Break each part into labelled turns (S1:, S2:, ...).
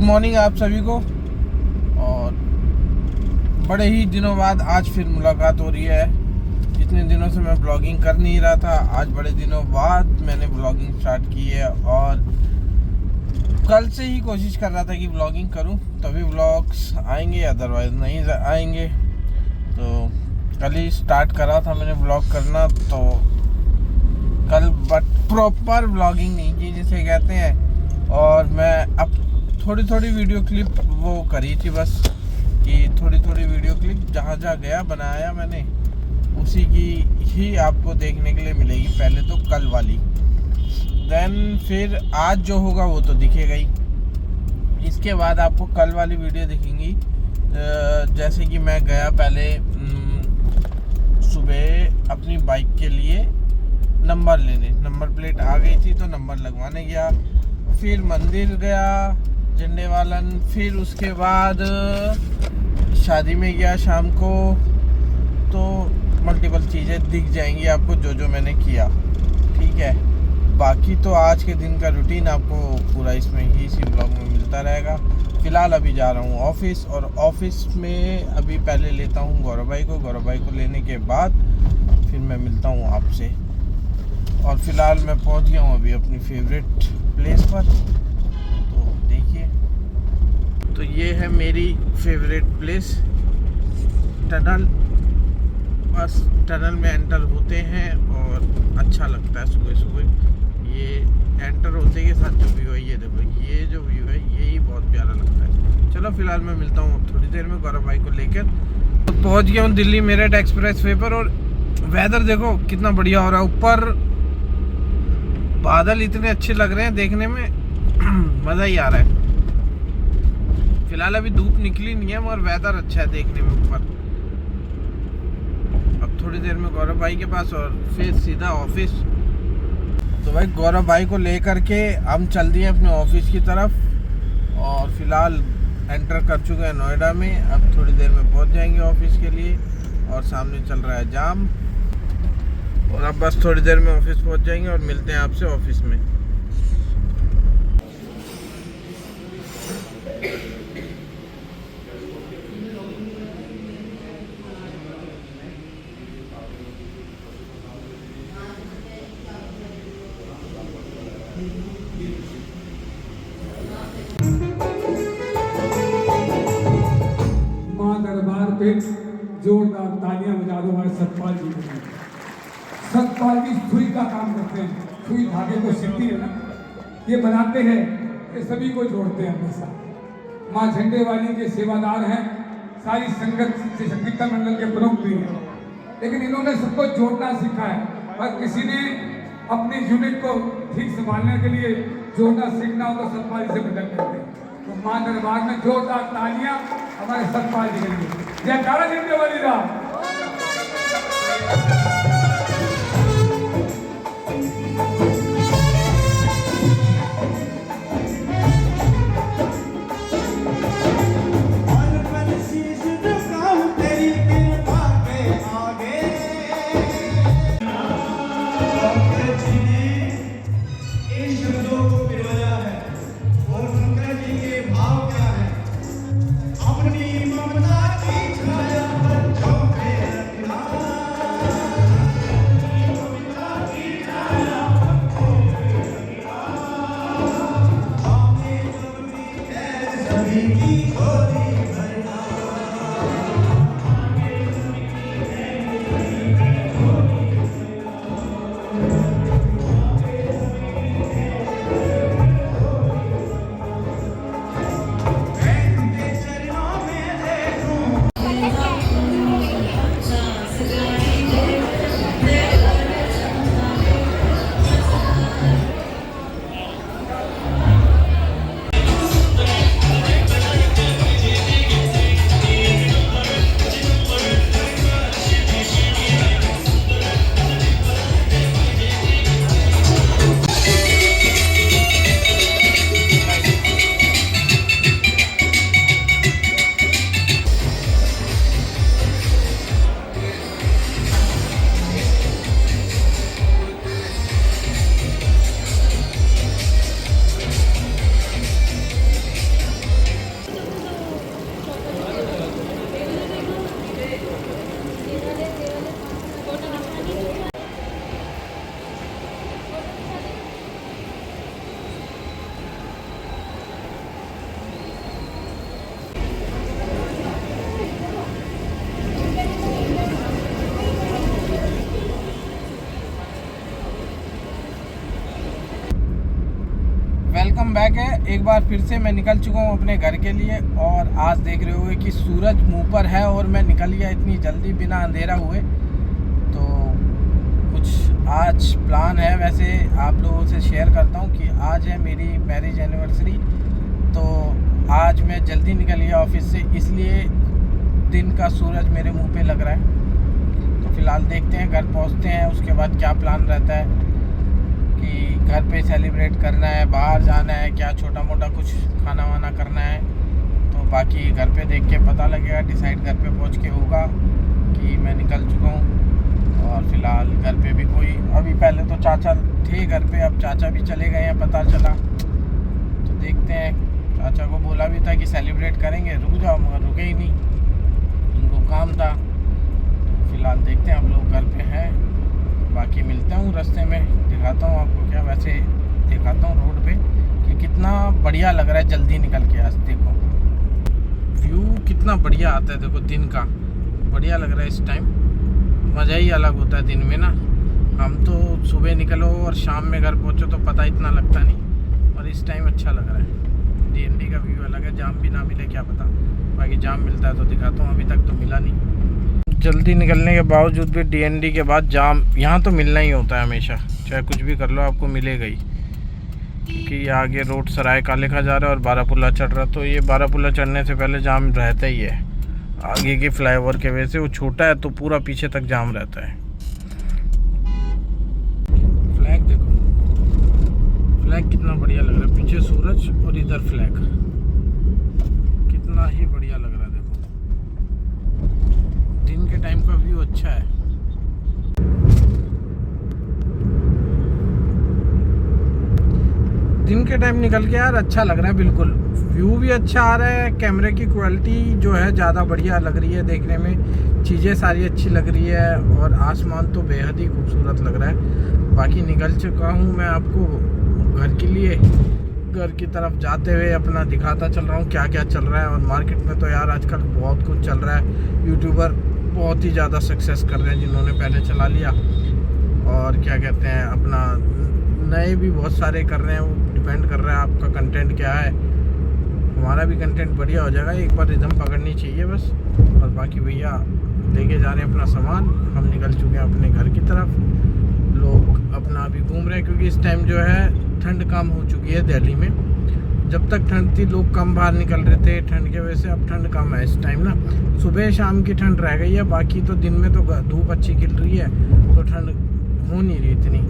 S1: Morning आप सभी को। और बड़े ही दिनों बाद आज फिर मुलाकात हो रही है। इतने दिनों से मैं ब्लॉगिंग कर नहीं रहा था, आज बड़े दिनों बाद मैंने ब्लॉगिंग स्टार्ट की है। और कल से ही कोशिश कर रहा था कि ब्लॉगिंग करूं, तभी ब्लॉग्स आएंगे, अदरवाइज नहीं आएंगे। तो कल ही स्टार्ट करा था मैंने ब्लॉग करना, तो कल बट प्रॉपर ब्लॉगिंग नहीं की जिसे कहते हैं। और मैं अब थोड़ी थोड़ी वीडियो क्लिप वो करी थी, बस कि थोड़ी थोड़ी वीडियो क्लिप जहाँ गया बनाया मैंने, उसी की ही आपको देखने के लिए मिलेगी। पहले तो कल वाली, देन फिर आज जो होगा वो तो दिखेगा ही। इसके बाद आपको कल वाली वीडियो दिखेंगी। जैसे कि मैं गया पहले सुबह अपनी बाइक के लिए नंबर लेने, नंबर प्लेट आ गई थी तो नंबर लगवाने गया। फिर मंदिर गया झंडे वालन, फिर उसके बाद शादी में गया शाम को। तो मल्टीपल चीज़ें दिख जाएंगी आपको जो जो मैंने किया, ठीक है। बाकी तो आज के दिन का रूटीन आपको पूरा इसमें ही इसी ब्लॉग में मिलता रहेगा। फ़िलहाल अभी जा रहा हूँ ऑफिस, और ऑफिस में अभी पहले लेता हूँ गौरव भाई को लेने के बाद फिर मैं मिलता हूँ आपसे। और फ़िलहाल मैं पहुँच गया हूँ अभी अपनी फेवरेट प्लेस पर, तो देखिए। तो ये है मेरी फेवरेट प्लेस, टनल। बस टनल में एंटर होते हैं और अच्छा लगता है सुबह सुबह। ये एंटर होते के साथ जो व्यू है, ये देखो, ये जो व्यू है यही बहुत प्यारा लगता है। चलो फिलहाल मैं मिलता हूँ थोड़ी देर में गौरव भाई को लेकर। तो पहुँच गया हूँ दिल्ली मेरठ एक्सप्रेस वे पर, और वेदर देखो कितना बढ़िया हो रहा है। ऊपर बादल इतने अच्छे लग रहे हैं देखने में, मज़ा ही आ रहा है। फिलहाल अभी धूप निकली नहीं है मगर वेदर अच्छा है देखने में ऊपर। अब थोड़ी देर में गौरव भाई के पास और फिर सीधा ऑफिस। तो भाई गौरव भाई को लेकर के हम चल दिए अपने ऑफिस की तरफ, और फिलहाल एंटर कर चुके हैं नोएडा में। अब थोड़ी देर में पहुंच जाएंगे ऑफिस के लिए, और सामने चल रहा है जाम। और अब बस थोड़ी देर में ऑफिस पहुंच जाएंगे और मिलते हैं आपसे ऑफिस में।
S2: मां दरबार पे जोरदार तालियां बजा दो हमारे सतपाल जी के लिए। सतपाल जी सुई का काम करते हैं, सुई धागे को सिलती है ना, ये बनाते हैं, ये सभी को जोड़ते हैं हमेशा। माँ झंडे वाली के सेवादार हैं, सारी संगत से संगीता मंडल के प्रमुख भी हैं, लेकिन इन्होंने सबको जोड़ना सीखा है। और किसी ने अपनी यूनिट को ठीक संभालने के लिए जोड़ना सीखना हो तो सतपाल जी से मदद करते हैं। तो माँ दरबार में जोरदार तालियां हमारे सतपाल जी के लिए। जयकारा झंडे वाली रात।
S1: वेलकम बैक है एक बार फिर से। मैं निकल चुका हूँ अपने घर के लिए और आज देख रहे होगे कि सूरज मुंह पर है और मैं निकल गया इतनी जल्दी बिना अंधेरा हुए। तो कुछ आज प्लान है, वैसे आप लोगों से शेयर करता हूँ कि आज है मेरी मैरिज एनिवर्सरी। तो आज मैं जल्दी निकल गया ऑफिस से, इसलिए दिन का सूरज मेरे मुँह पर लग रहा है। तो फिलहाल देखते हैं, घर पहुँचते हैं, उसके बाद क्या प्लान रहता है कि घर पे सेलिब्रेट करना है, बाहर जाना है, क्या छोटा मोटा कुछ खाना वाना करना है। तो बाकी घर पे देख के पता लगेगा, डिसाइड घर पे पहुंच के होगा कि मैं निकल चुका हूँ। और फिलहाल घर पे भी कोई, अभी पहले तो चाचा थे घर पे, अब चाचा भी चले गए हैं पता चला। तो देखते हैं, चाचा को बोला भी था कि सेलिब्रेट करेंगे, रुक जाओ, मगर रुके ही नहीं, उनको काम था। तो फिलहाल देखते हैं, हम लोग घर पे हैं, बाकी मिलता हूँ रास्ते में, दिखाता हूँ आपको क्या, वैसे दिखाता हूँ रोड पे कि कितना बढ़िया लग रहा है जल्दी निकल के। आज देखो व्यू कितना बढ़िया आता है, देखो दिन का बढ़िया लग रहा है इस टाइम, मज़ा ही अलग होता है दिन में ना। हम तो सुबह निकलो और शाम में घर पहुँचो तो पता इतना लगता नहीं, और इस टाइम अच्छा लग रहा है। DND का व्यू अलग है, जाम भी ना मिले क्या पता, बाकी जाम मिलता है तो दिखाता हूँ, अभी तक तो मिला नहीं। जल्दी निकलने के बावजूद भी DND के बाद जाम यहाँ तो मिलना ही होता है हमेशा, चाहे कुछ भी कर लो आपको मिलेगा ही। क्योंकि ये आगे रोड सराय काले खा जा रहा है और बारापुला चढ़ रहा, तो ये बारापुला चढ़ने से पहले जाम रहता ही है। आगे के फ्लाईओवर के वजह से वो छोटा है तो पूरा पीछे तक जाम रहता है। फ्लैग देखो, फ्लैग कितना बढ़िया लग रहा है, पीछे सूरज और इधर फ्लैग, कितना ही बढ़िया लग रहा है। देखो दिन के टाइम का व्यू अच्छा है। दिन के टाइम निकल के यार अच्छा लग रहा है, बिल्कुल व्यू भी अच्छा आ रहा है, कैमरे की क्वालिटी जो है ज़्यादा बढ़िया लग रही है देखने में, चीज़ें सारी अच्छी लग रही है, और आसमान तो बेहद ही खूबसूरत लग रहा है। बाकी निकल चुका हूँ मैं आपको घर के लिए, घर की तरफ जाते हुए अपना दिखाता चल रहा हूँ क्या क्या चल रहा है। और मार्केट में तो यार आजकल बहुत कुछ चल रहा है, यूट्यूबर बहुत ही ज़्यादा सक्सेस कर रहे हैं जिन्होंने पहले चला लिया, और क्या कहते हैं अपना नए भी बहुत सारे कर रहे हैं। वो डिपेंड कर रहा है आपका कंटेंट क्या है, हमारा भी कंटेंट बढ़िया हो जाएगा, एक बार रिदम पकड़नी चाहिए बस। और बाकी भैया लेके जा रहे हैं अपना सामान, हम निकल चुके हैं अपने घर की तरफ। लोग अपना अभी घूम रहे हैं क्योंकि इस टाइम जो है ठंड कम हो चुकी है दिल्ली में। जब तक ठंड थी लोग कम बाहर निकल रहे थे ठंड की वजह से, अब ठंड कम है इस टाइम ना, सुबह शाम की ठंड रह गई है, बाकी तो दिन में तो धूप अच्छी खिल रही है तो ठंड हो नहीं रही इतनी।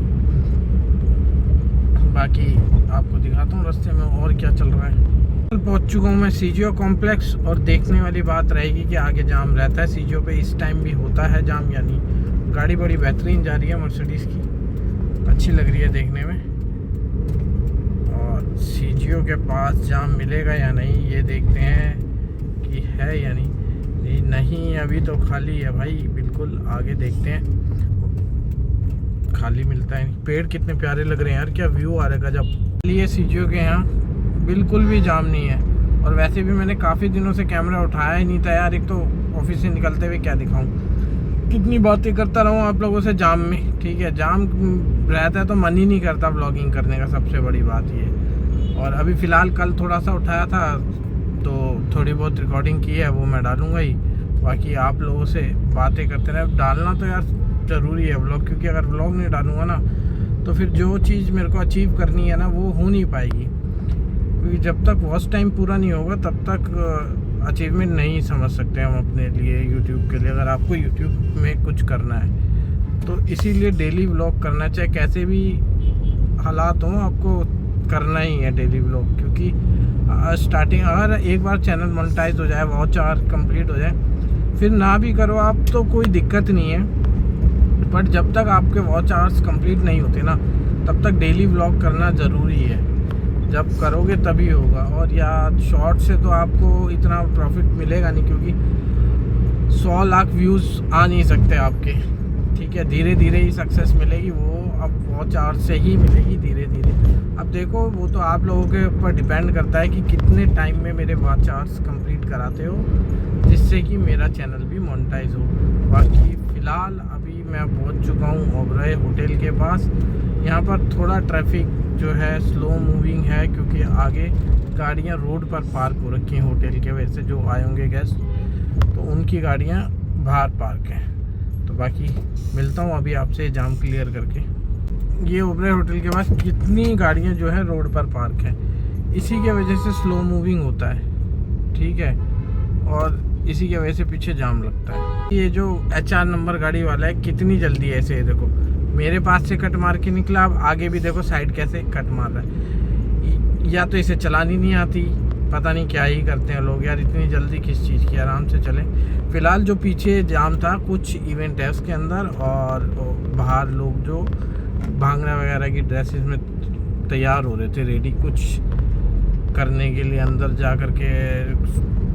S1: बाकी आपको दिखाता हूँ रास्ते में और क्या चल रहा है। पहुँच चुका हूँ मैं CGO कॉम्प्लेक्स, और देखने वाली बात रहेगी कि आगे जाम रहता है CGO पे, इस टाइम भी होता है जाम या नहीं। गाड़ी बड़ी बेहतरीन जा रही है, मर्सिडीज़ की अच्छी लग रही है देखने में। और CGO के पास जाम मिलेगा या नहीं ये देखते हैं कि है या नहीं। नहीं अभी तो खाली है भाई, बिल्कुल आगे देखते हैं, खाली मिलता है। पेड़ कितने प्यारे लग रहे हैं यार, क्या व्यू आ रहा है गजब। ये CGO के यहाँ बिल्कुल भी जाम नहीं है, और वैसे भी मैंने काफ़ी दिनों से कैमरा उठाया ही नहीं था यार, एक तो ऑफिस से निकलते हुए क्या दिखाऊं, कितनी बातें करता रहूं आप लोगों से जाम में। ठीक है, जाम रहता है तो मन ही नहीं करता व्लॉगिंग करने का, सबसे बड़ी बात ये। और अभी फ़िलहाल कल थोड़ा सा उठाया था तो थोड़ी बहुत रिकॉर्डिंग की है, वो मैं डालूँगा ही। बाकी आप लोगों से बातें करते रहे, डालना तो यार ज़रूरी है व्लॉग, क्योंकि अगर व्लॉग नहीं डालूँगा ना तो फिर जो चीज़ मेरे को अचीव करनी है ना वो हो नहीं पाएगी, क्योंकि जब तक वॉच टाइम पूरा नहीं होगा तब तक अचीवमेंट नहीं समझ सकते हम अपने लिए यूट्यूब के लिए। अगर आपको यूट्यूब में कुछ करना है तो इसीलिए डेली व्लॉग करना चाहिए, कैसे भी हालात हों आपको करना ही है डेली व्लॉग। क्योंकि स्टार्टिंग अगर एक बार चैनल मोनेटाइज हो जाए, वॉच आवर कंप्लीट हो जाए, फिर ना भी करो आप तो कोई दिक्कत नहीं है, बट जब तक आपके वॉच आवर्स कंप्लीट नहीं होते ना तब तक डेली व्लॉग करना ज़रूरी है, जब करोगे तभी होगा। और या शॉर्ट से तो आपको इतना प्रॉफिट मिलेगा नहीं, क्योंकि 100 लाख व्यूज़ आ नहीं सकते आपके। ठीक है, धीरे धीरे ही सक्सेस मिलेगी, वो अब वॉच आवर से ही मिलेगी धीरे धीरे। अब देखो वो तो आप लोगों के ऊपर डिपेंड करता है कि कितने टाइम में मेरे वॉच आवर्स कंप्लीट कराते हो, जिससे कि मेरा चैनल भी मोनेटाइज हो। बाकी फ़िलहाल अभी मैं पहुंच चुका हूं ओबराय होटल के पास। यहाँ पर थोड़ा ट्रैफिक जो है स्लो मूविंग है, क्योंकि आगे गाड़ियाँ रोड पर पार्क हो रखी हैं होटल के वजह से। जो आए होंगे गेस्ट तो उनकी गाड़ियाँ बाहर पार्क हैं। तो बाकी मिलता हूँ अभी आपसे जाम क्लियर करके। ये ओबराय होटल के पास कितनी गाड़ियाँ जो है रोड पर पार्क हैं, इसी के वजह से स्लो मूविंग होता है, ठीक है, और इसी की वजह से पीछे जाम लगता है। ये जो HR नंबर गाड़ी वाला है कितनी जल्दी ऐसे है, देखो मेरे पास से कट मार के निकला, अब आगे भी देखो साइड कैसे कट मार रहा है। या तो इसे चलानी नहीं आती, पता नहीं क्या ही करते हैं लोग यार, इतनी जल्दी किस चीज़ की, आराम से चलें। फ़िलहाल जो पीछे जाम था कुछ इवेंट है उसके अंदर, और बाहर लोग जो भांगड़ा वगैरह की ड्रेसेस में तैयार हो रहे थे, रेडी कुछ करने के लिए, अंदर जा कर के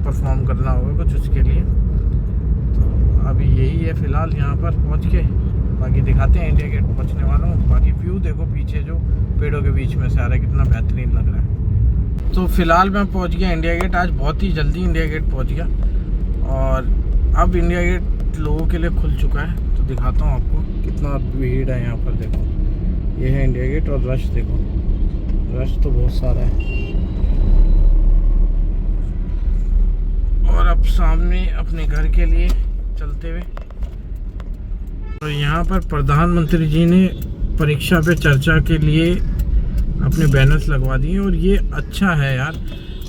S1: परफॉर्म करना होगा कुछ उसके लिए। तो अभी यही है फ़िलहाल यहाँ पर पहुँच के, बाकी दिखाते हैं इंडिया गेट पहुँचने वाला हूँ। बाकी व्यू देखो पीछे जो पेड़ों के बीच में से आ रहा है, कितना बेहतरीन लग रहा है। तो फ़िलहाल मैं पहुँच गया इंडिया गेट, आज बहुत ही जल्दी इंडिया गेट पहुँच गया, और अब इंडिया गेट लोगों के लिए खुल चुका है। तो दिखाता हूँ आपको कितना भीड़ है यहाँ पर। देखो ये है इंडिया गेट, और रश देखो, रश तो बहुत सारा है। और अब सामने अपने घर के लिए चलते हुए, तो यहाँ पर प्रधानमंत्री जी ने परीक्षा पे चर्चा के लिए अपने बैनर्स लगवा दिए, और ये अच्छा है यार,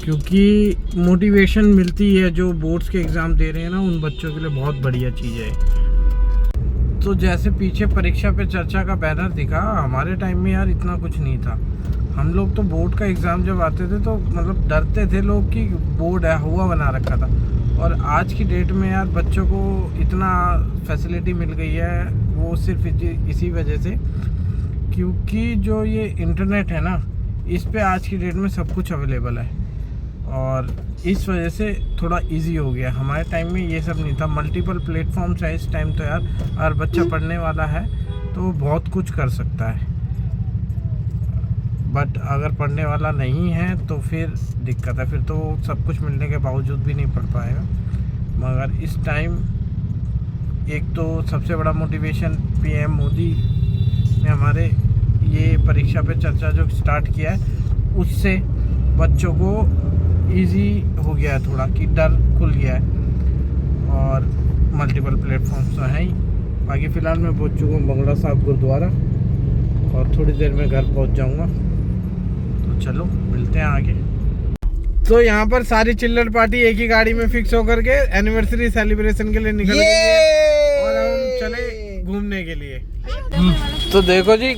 S1: क्योंकि मोटिवेशन मिलती है जो बोर्ड्स के एग्ज़ाम दे रहे हैं ना, उन बच्चों के लिए बहुत बढ़िया चीज़ है। तो जैसे पीछे परीक्षा पे चर्चा का बैनर दिखा, हमारे टाइम में यार इतना कुछ नहीं था। हम लोग तो बोर्ड का एग्ज़ाम जब आते थे तो मतलब डरते थे लोग कि बोर्ड है, हुआ बना रखा था। और आज की डेट में यार बच्चों को इतना फैसिलिटी मिल गई है, वो सिर्फ इसी वजह से, क्योंकि जो ये इंटरनेट है ना, इस पे आज की डेट में सब कुछ अवेलेबल है, और इस वजह से थोड़ा इजी हो गया। हमारे टाइम में ये सब नहीं था, मल्टीपल प्लेटफॉर्म्स है इस टाइम। तो यार अगर बच्चा पढ़ने वाला है तो वो बहुत कुछ कर सकता है, बट अगर पढ़ने वाला नहीं है तो फिर दिक्कत है, फिर तो सब कुछ मिलने के बावजूद भी नहीं पढ़ पाएगा। मगर इस टाइम एक तो सबसे बड़ा मोटिवेशन PM मोदी ने हमारे ये परीक्षा पे चर्चा जो स्टार्ट किया है, उससे बच्चों को इजी हो गया है थोड़ा, कि डर खुल गया है, और मल्टीपल प्लेटफॉर्म्स तो हैं ही। बाकी फ़िलहाल मैं पहुंच चुका हूँ बंगला साहब गुरुद्वारा, और थोड़ी देर में घर पहुंच जाऊंगा। तो चलो मिलते हैं आगे। तो यहाँ पर सारी चिल्लर पार्टी एक ही गाड़ी में फिक्स होकर के एनिवर्सरी सेलिब्रेशन के लिए निकल गई है, और हम चले घूमने के लिए। तो देखो जी,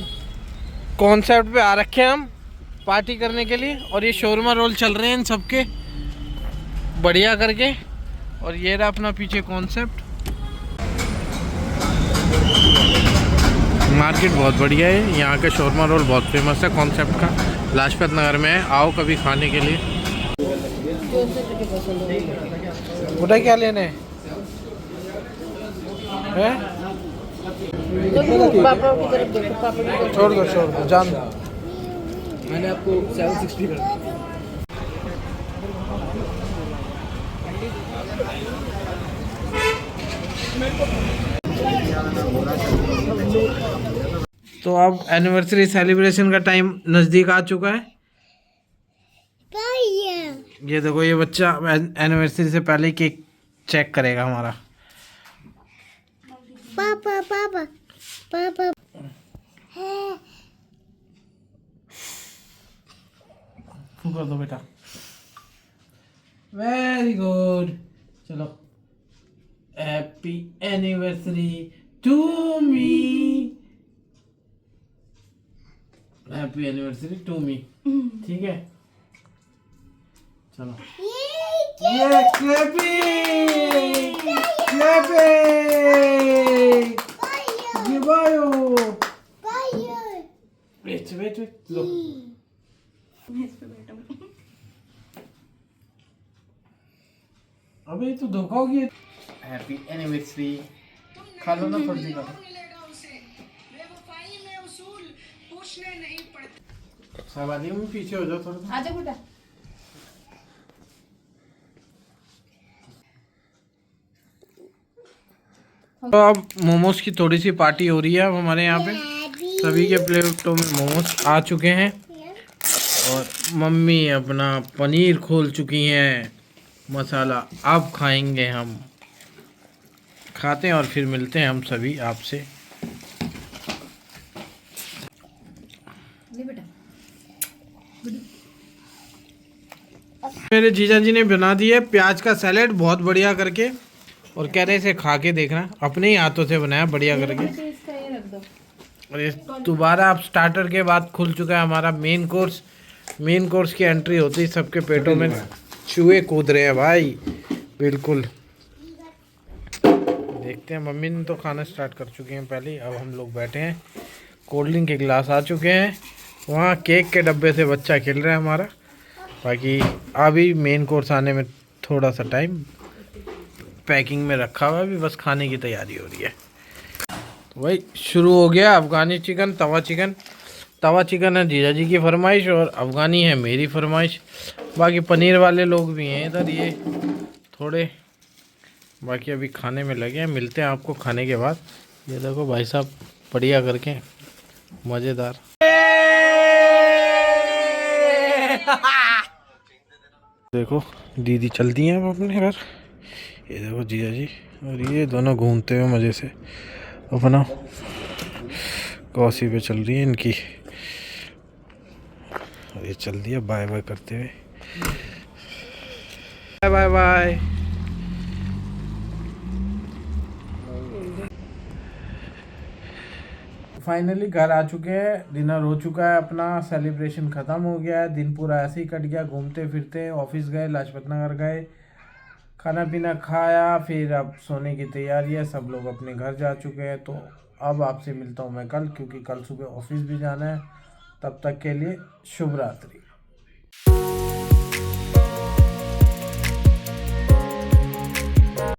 S1: कॉन्सेप्ट पे आ रखे हैं हम पार्टी करने के लिए, और ये शोरमा रोल चल रहे हैं इन सबके बढ़िया करके, और ये रहा अपना पीछे कॉन्सेप्ट। मार्केट बहुत बढ़िया है, यहाँ का शोरमा रोल बहुत फेमस है कॉन्सेप्ट का, लाजपत नगर में है, आओ कभी खाने के लिए। बेटा क्या लेने हैं? छोड़ दो जान दो।
S3: मैंने आपको 760 कर दिया।
S1: तो अब एनिवर्सरी सेलिब्रेशन का टाइम नज़दीक आ चुका है। ये देखो, ये बच्चा एनिवर्सरी से पहले ही केक चेक करेगा हमारा।
S4: पापा पापा पापा
S1: कर दो बेटा, वेरी गुड। चलो, happy anniversary to me, happy anniversary to me, ठीक है। चलो ये क्लैपिंग गिवायो, वेट लो, अबे तो धोखा हो गया। हैप्पी एनिवर्सरी, खा लो ना थोड़ी सी, खा लो। शाबादी में पीछे हो जाओ थोड़ा सा।
S5: आजा बेटा।
S1: तो अब मोमोज की थोड़ी सी पार्टी हो रही है अब हमारे यहाँ पे, सभी के प्लेटों में मोमोज आ चुके हैं। और मम्मी अपना पनीर खोल चुकी हैं मसाला। अब खाएंगे हम, खाते हैं और फिर मिलते हैं हम सभी आपसे। मेरे जीजा जी ने बना दिए प्याज का सैलेड बहुत बढ़िया करके, और कह रहे इसे खा के देखना, अपने ही हाथों से बनाया बढ़िया करके। और ये दोबारा अब स्टार्टर के बाद खुल चुका है हमारा मेन कोर्स। मेन कोर्स की एंट्री होती है सबके पेटों में चूहे कूद रहे हैं भाई, बिल्कुल। देखते हैं, मम्मी ने तो खाना स्टार्ट कर चुके हैं पहले। अब हम लोग बैठे हैं, कोल्ड ड्रिंक के गिलास आ चुके हैं, वहाँ केक के डब्बे से बच्चा खेल रहा है हमारा। बाकी अभी मेन कोर्स आने में थोड़ा सा टाइम, पैकिंग में रखा हुआ है, अभी बस खाने की तैयारी हो रही है। तो भाई शुरू हो गया अफ़गानी चिकन, तवा चिकन। तवा चिकन है जीजा जी की फरमाइश और अफ़गानी है मेरी फरमाइश। बाकी पनीर वाले लोग भी हैं इधर ये थोड़े। बाकी अभी खाने में लगे हैं, मिलते हैं आपको खाने के बाद। ये देखो भाई साहब बढ़िया करके मज़ेदार। देखो दीदी चलती हैं अब अपने घर। ये देखो जीजा जी और ये दोनों घूमते हुए मज़े से अपना कौसी पे चल रही है इनकी। और ये चल दिया बाय बाय करते हुए, बाय बाय बाय। फाइनली घर आ चुके हैं, डिनर हो चुका है अपना, सेलिब्रेशन ख़त्म हो गया है। दिन पूरा ऐसे ही कट गया, घूमते फिरते। ऑफिस गए, लाजपत नगर गए, खाना पीना खाया, फिर अब सोने की तैयारी है। सब लोग अपने घर जा चुके हैं। तो अब आपसे मिलता हूँ मैं कल, क्योंकि कल सुबह ऑफिस भी जाना है। तब तक के लिए शुभ रात्रि।